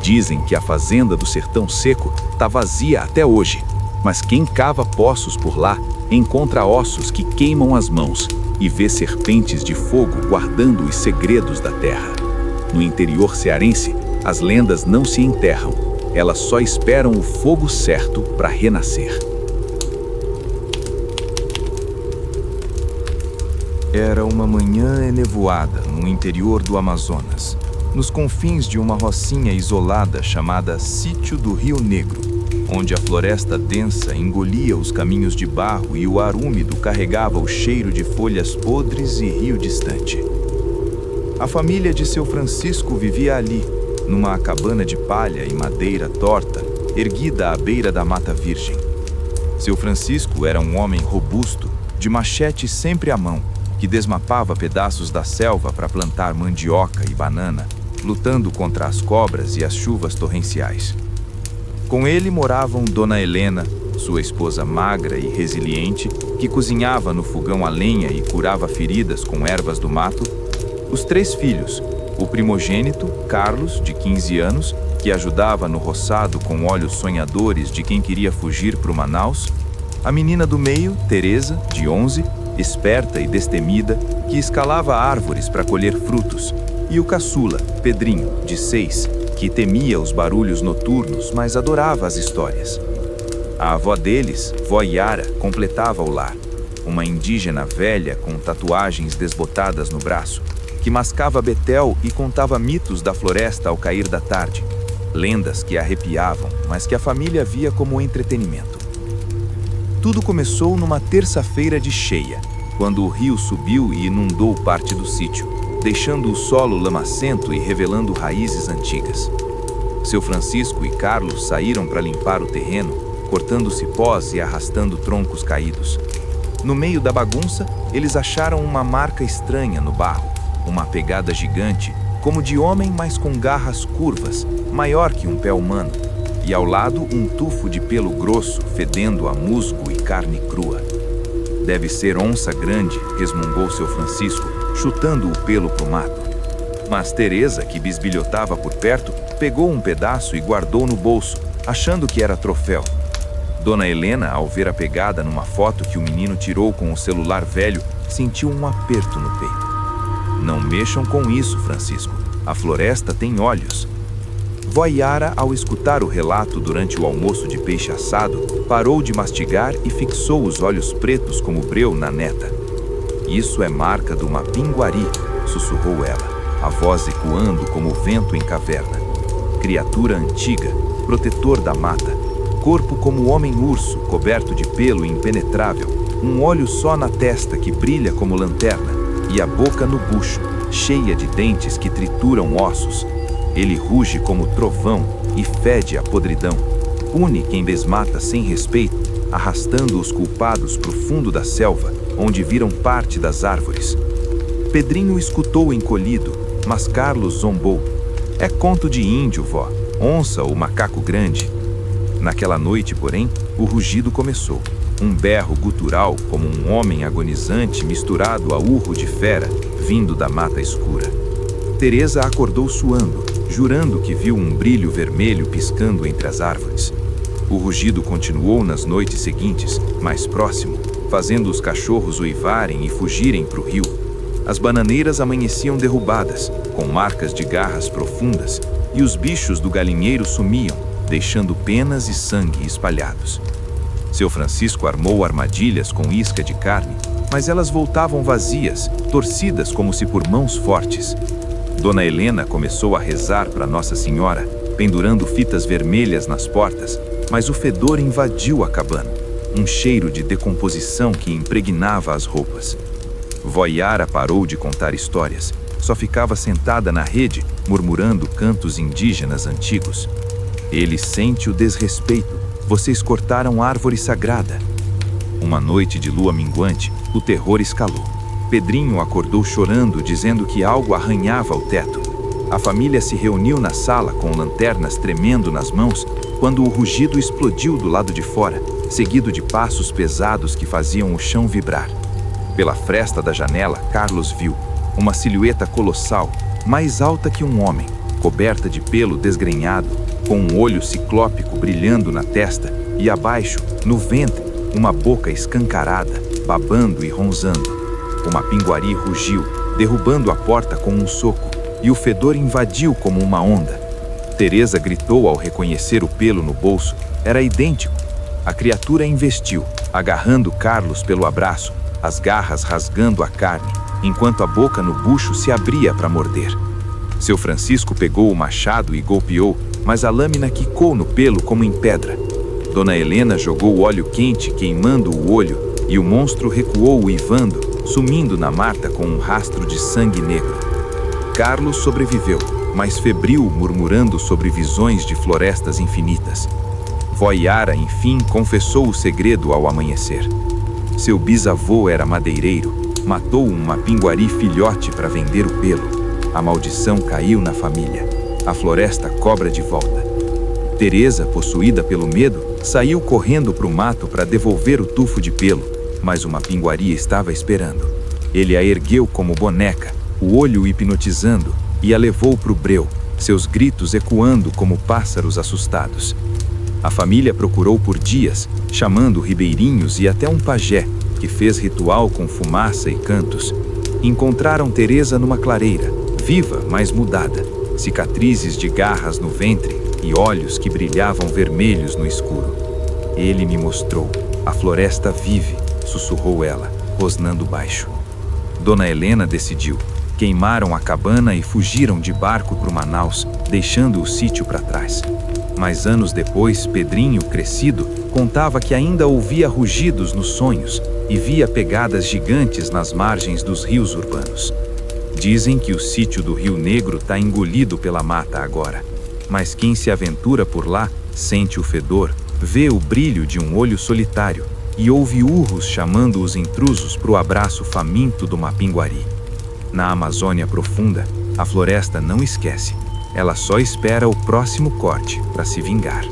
Dizem que a fazenda do Sertão Seco está vazia até hoje, mas quem cava poços por lá encontra ossos que queimam as mãos e vê serpentes de fogo guardando os segredos da terra. No interior cearense, as lendas não se enterram, elas só esperam o fogo certo para renascer. Era uma manhã enevoada no interior do Amazonas, nos confins de uma rocinha isolada chamada Sítio do Rio Negro, onde a floresta densa engolia os caminhos de barro e o ar úmido carregava o cheiro de folhas podres e rio distante. A família de seu Francisco vivia ali, numa cabana de palha e madeira torta, erguida à beira da Mata Virgem. Seu Francisco era um homem robusto, de machete sempre à mão, que desmapava pedaços da selva para plantar mandioca e banana, lutando contra as cobras e as chuvas torrenciais. Com ele moravam Dona Helena, sua esposa magra e resiliente, que cozinhava no fogão a lenha e curava feridas com ervas do mato, os 3 filhos, o primogênito, Carlos, de 15 anos, que ajudava no roçado com olhos sonhadores de quem queria fugir para o Manaus, a menina do meio, Teresa, de 11, esperta e destemida, que escalava árvores para colher frutos, e o caçula, Pedrinho, de 6, que temia os barulhos noturnos, mas adorava as histórias. A avó deles, vó Yara, completava o lar, uma indígena velha com tatuagens desbotadas no braço, que mascava betel e contava mitos da floresta ao cair da tarde, lendas que arrepiavam, mas que a família via como entretenimento. Tudo começou numa terça-feira de cheia, quando o rio subiu e inundou parte do sítio, deixando o solo lamacento e revelando raízes antigas. Seu Francisco e Carlos saíram para limpar o terreno, cortando cipós e arrastando troncos caídos. No meio da bagunça, eles acharam uma marca estranha no barro, uma pegada gigante, como de homem, mas com garras curvas, maior que um pé humano, e ao lado um tufo de pelo grosso, fedendo a musgo e carne crua. Deve ser onça grande, resmungou seu Francisco, chutando o pelo pro mato. Mas Teresa, que bisbilhotava por perto, pegou um pedaço e guardou no bolso, achando que era troféu. Dona Helena, ao ver a pegada numa foto que o menino tirou com o celular velho, sentiu um aperto no peito. Não mexam com isso, Francisco. A floresta tem olhos. Vó Yara, ao escutar o relato durante o almoço de peixe assado, parou de mastigar e fixou os olhos pretos como breu na neta. Isso é marca do mapinguari, sussurrou ela, a voz ecoando como vento em caverna. Criatura antiga, protetor da mata, corpo como homem-urso, coberto de pelo impenetrável, um olho só na testa que brilha como lanterna, e a boca no bucho, cheia de dentes que trituram ossos. Ele ruge como trovão e fede a podridão. Pune quem desmata sem respeito, arrastando os culpados para o fundo da selva, onde viram parte das árvores. Pedrinho escutou encolhido, mas Carlos zombou. É conto de índio, vó, onça ou macaco grande. Naquela noite, porém, o rugido começou. Um berro gutural como um homem agonizante misturado a urro de fera, vindo da mata escura. Teresa acordou suando, jurando que viu um brilho vermelho piscando entre as árvores. O rugido continuou nas noites seguintes, mais próximo, fazendo os cachorros uivarem e fugirem para o rio. As bananeiras amanheciam derrubadas, com marcas de garras profundas, e os bichos do galinheiro sumiam, deixando penas e sangue espalhados. Seu Francisco armou armadilhas com isca de carne, mas elas voltavam vazias, torcidas como se por mãos fortes. Dona Helena começou a rezar para Nossa Senhora, pendurando fitas vermelhas nas portas, mas o fedor invadiu a cabana, um cheiro de decomposição que impregnava as roupas. Vó Yara parou de contar histórias, só ficava sentada na rede, murmurando cantos indígenas antigos. Ele sente o desrespeito. Vocês cortaram árvore sagrada. Uma noite de lua minguante, o terror escalou. Pedrinho acordou chorando, dizendo que algo arranhava o teto. A família se reuniu na sala com lanternas tremendo nas mãos, quando o rugido explodiu do lado de fora, seguido de passos pesados que faziam o chão vibrar. Pela fresta da janela, Carlos viu uma silhueta colossal, mais alta que um homem, coberta de pelo desgrenhado, com um olho ciclópico brilhando na testa e abaixo, no ventre, uma boca escancarada, babando e ronzando. O mapinguari rugiu, derrubando a porta com um soco, e o fedor invadiu como uma onda. Teresa gritou ao reconhecer o pelo no bolso. Era idêntico. A criatura investiu, agarrando Carlos pelo abraço, as garras rasgando a carne, enquanto a boca no bucho se abria para morder. Seu Francisco pegou o machado e golpeou, mas a lâmina quicou no pelo como em pedra. Dona Helena jogou óleo quente queimando o olho e o monstro recuou uivando, sumindo na mata com um rastro de sangue negro. Carlos sobreviveu, mas febril murmurando sobre visões de florestas infinitas. Vó Yara, enfim, confessou o segredo ao amanhecer. Seu bisavô era madeireiro, matou um mapinguari filhote para vender o pelo. A maldição caiu na família. A floresta cobra de volta. Teresa, possuída pelo medo, saiu correndo para o mato para devolver o tufo de pelo, mas o mapinguari estava esperando. Ele a ergueu como boneca, o olho hipnotizando, e a levou para o breu, seus gritos ecoando como pássaros assustados. A família procurou por dias, chamando ribeirinhos e até um pajé, que fez ritual com fumaça e cantos. Encontraram Teresa numa clareira, viva, mas mudada, cicatrizes de garras no ventre e olhos que brilhavam vermelhos no escuro. Ele me mostrou. A floresta vive, sussurrou ela, rosnando baixo. Dona Helena decidiu. Queimaram a cabana e fugiram de barco para Manaus, deixando o sítio para trás. Mas anos depois, Pedrinho, crescido, contava que ainda ouvia rugidos nos sonhos e via pegadas gigantes nas margens dos rios urbanos. Dizem que o sítio do Rio Negro está engolido pela mata agora, mas quem se aventura por lá sente o fedor, vê o brilho de um olho solitário e ouve urros chamando os intrusos para o abraço faminto do mapinguari. Na Amazônia profunda, a floresta não esquece, ela só espera o próximo corte para se vingar.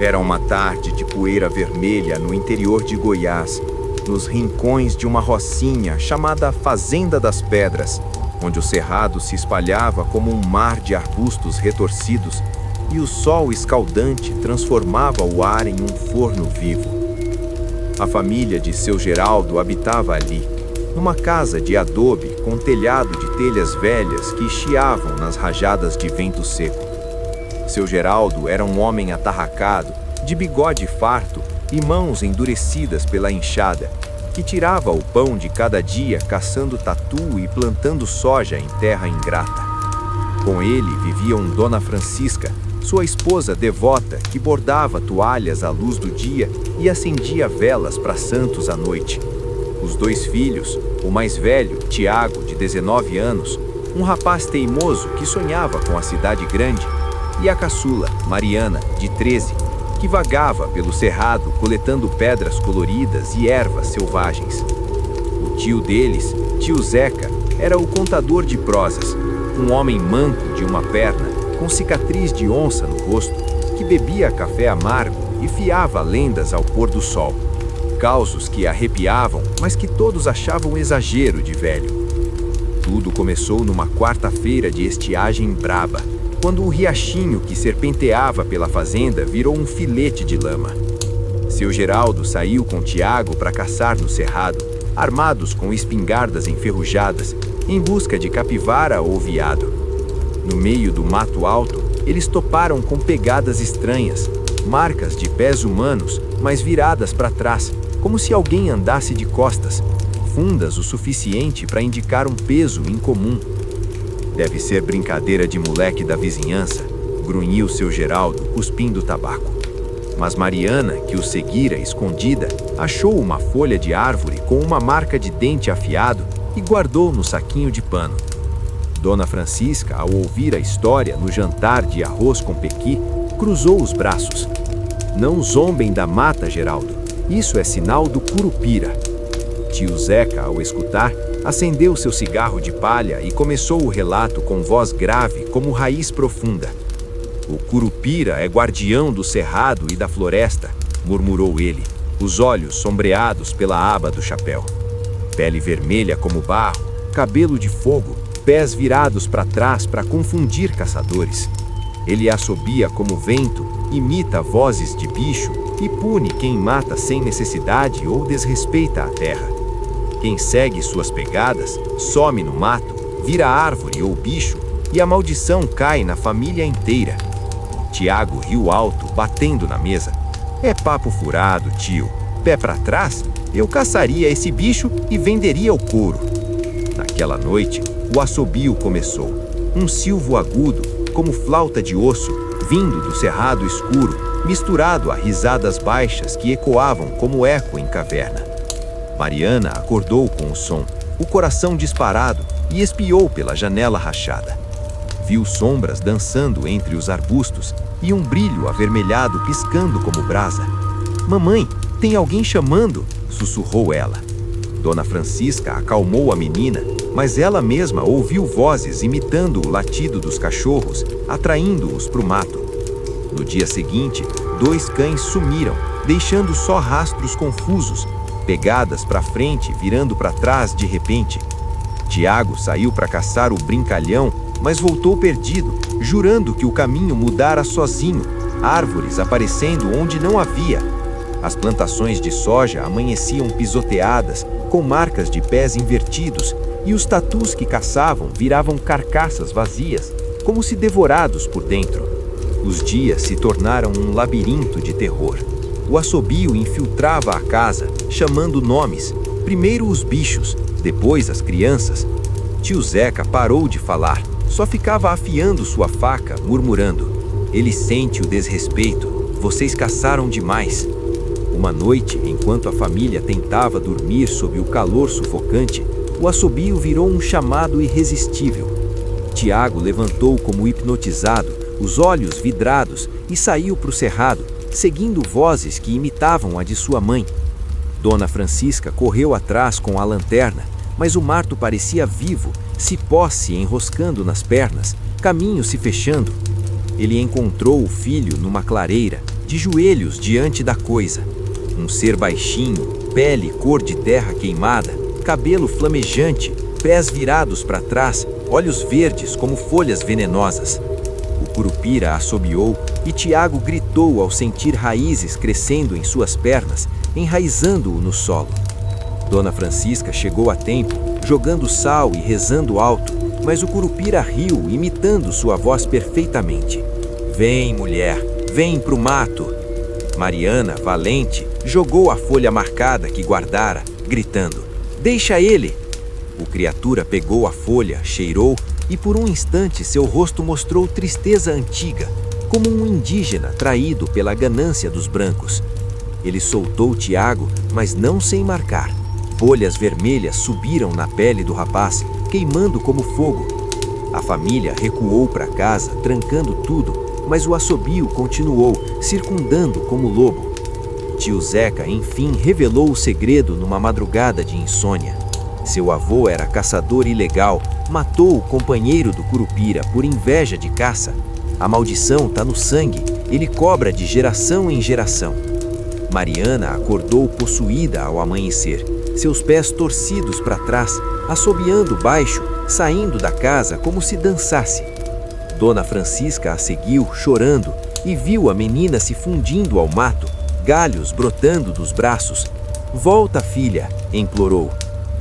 Era uma tarde de poeira vermelha no interior de Goiás, nos rincões de uma rocinha chamada Fazenda das Pedras, onde o cerrado se espalhava como um mar de arbustos retorcidos e o sol escaldante transformava o ar em um forno vivo. A família de seu Geraldo habitava ali, numa casa de adobe com telhado de telhas velhas que chiavam nas rajadas de vento seco. Seu Geraldo era um homem atarracado, de bigode farto e mãos endurecidas pela enxada, que tirava o pão de cada dia caçando tatu e plantando soja em terra ingrata. Com ele viviam Dona Francisca, sua esposa devota que bordava toalhas à luz do dia e acendia velas para santos à noite. Os dois filhos, o mais velho, Tiago, de 19 anos, um rapaz teimoso que sonhava com a cidade grande, e a caçula, Mariana, de 13, que vagava pelo cerrado coletando pedras coloridas e ervas selvagens. O tio deles, tio Zeca, era o contador de prosas, um homem manco de uma perna, com cicatriz de onça no rosto, que bebia café amargo e fiava lendas ao pôr do sol. Causos que arrepiavam, mas que todos achavam exagero de velho. Tudo começou numa quarta-feira de estiagem braba, quando um riachinho que serpenteava pela fazenda virou um filete de lama. Seu Geraldo saiu com Tiago para caçar no cerrado, armados com espingardas enferrujadas, em busca de capivara ou veado. No meio do mato alto, eles toparam com pegadas estranhas, marcas de pés humanos, mas viradas para trás, como se alguém andasse de costas, fundas o suficiente para indicar um peso incomum. Deve ser brincadeira de moleque da vizinhança, grunhiu seu Geraldo, cuspindo tabaco. Mas Mariana, que o seguira escondida, achou uma folha de árvore com uma marca de dente afiado e guardou no saquinho de pano. Dona Francisca, ao ouvir a história no jantar de arroz com pequi, cruzou os braços. Não zombem da mata, Geraldo. Isso é sinal do Curupira. Tio Zeca, ao escutar, acendeu seu cigarro de palha e começou o relato com voz grave como raiz profunda. O Curupira é guardião do cerrado e da floresta, murmurou ele, os olhos sombreados pela aba do chapéu. Pele vermelha como barro, cabelo de fogo, pés virados para trás para confundir caçadores. Ele assobia como vento, imita vozes de bicho e pune quem mata sem necessidade ou desrespeita a terra. Quem segue suas pegadas, some no mato, vira árvore ou bicho e a maldição cai na família inteira. Tiago riu alto, batendo na mesa. É papo furado, tio. Pé para trás, eu caçaria esse bicho e venderia o couro. Naquela noite, o assobio começou. Um silvo agudo, como flauta de osso, vindo do cerrado escuro, misturado a risadas baixas que ecoavam como eco em caverna. Mariana acordou com o som, o coração disparado, e espiou pela janela rachada. Viu sombras dançando entre os arbustos e um brilho avermelhado piscando como brasa. "Mamãe, tem alguém chamando", sussurrou ela. Dona Francisca acalmou a menina, mas ela mesma ouviu vozes imitando o latido dos cachorros, atraindo-os para o mato. No dia seguinte, 2 cães sumiram, deixando só rastros confusos, pegadas para frente, virando para trás de repente. Tiago saiu para caçar o brincalhão, mas voltou perdido, jurando que o caminho mudara sozinho, árvores aparecendo onde não havia. As plantações de soja amanheciam pisoteadas, com marcas de pés invertidos, e os tatus que caçavam viravam carcaças vazias, como se devorados por dentro. Os dias se tornaram um labirinto de terror. O assobio infiltrava a casa, chamando nomes, primeiro os bichos, depois as crianças. Tio Zeca parou de falar, só ficava afiando sua faca, murmurando: "Ele sente o desrespeito, vocês caçaram demais." Uma noite, enquanto a família tentava dormir sob o calor sufocante, o assobio virou um chamado irresistível. Tiago levantou como hipnotizado, os olhos vidrados, e saiu para o cerrado, seguindo vozes que imitavam a de sua mãe. Dona Francisca correu atrás com a lanterna, mas o mato parecia vivo, cipó se enroscando nas pernas, caminho se fechando. Ele encontrou o filho numa clareira, de joelhos diante da coisa. Um ser baixinho, pele cor de terra queimada, cabelo flamejante, pés virados para trás, olhos verdes como folhas venenosas. O curupira assobiou e Tiago gritou ao sentir raízes crescendo em suas pernas, enraizando-o no solo. Dona Francisca chegou a tempo, jogando sal e rezando alto, mas o curupira riu, imitando sua voz perfeitamente. "Vem, mulher, vem pro mato." Mariana, valente, jogou a folha marcada que guardara, gritando: "Deixa ele!" O criatura pegou a folha, cheirou e por um instante seu rosto mostrou tristeza antiga, como um indígena traído pela ganância dos brancos. Ele soltou Tiago, mas não sem marcar. Bolhas vermelhas subiram na pele do rapaz, queimando como fogo. A família recuou para casa, trancando tudo, mas o assobio continuou, circundando como lobo. Tio Zeca, enfim, revelou o segredo numa madrugada de insônia. Seu avô era caçador ilegal, matou o companheiro do curupira por inveja de caça. A maldição tá no sangue, ele cobra de geração em geração. Mariana acordou possuída ao amanhecer, seus pés torcidos para trás, assobiando baixo, saindo da casa como se dançasse. Dona Francisca a seguiu, chorando, e viu a menina se fundindo ao mato, galhos brotando dos braços. "Volta, filha", implorou.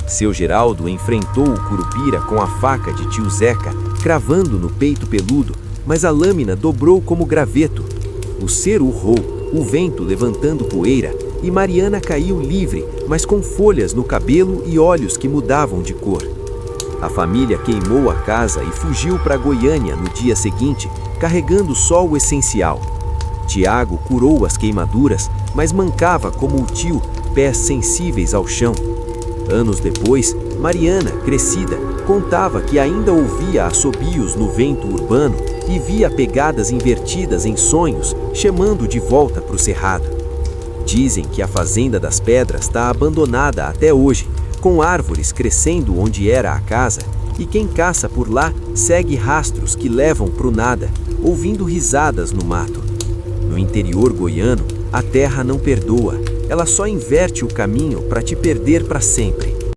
Seu Geraldo enfrentou o curupira com a faca de tio Zeca, cravando no peito peludo, mas a lâmina dobrou como graveto. O ser urrou, o vento levantando poeira, e Mariana caiu livre, mas com folhas no cabelo e olhos que mudavam de cor. A família queimou a casa e fugiu para Goiânia no dia seguinte, carregando só o essencial. Tiago curou as queimaduras, mas mancava como o tio, pés sensíveis ao chão. Anos depois, Mariana, crescida, contava que ainda ouvia assobios no vento urbano e via pegadas invertidas em sonhos, chamando de volta para o cerrado. Dizem que a Fazenda das Pedras está abandonada até hoje, com árvores crescendo onde era a casa, e quem caça por lá segue rastros que levam pro nada, ouvindo risadas no mato. No interior goiano, a terra não perdoa, ela só inverte o caminho para te perder para sempre.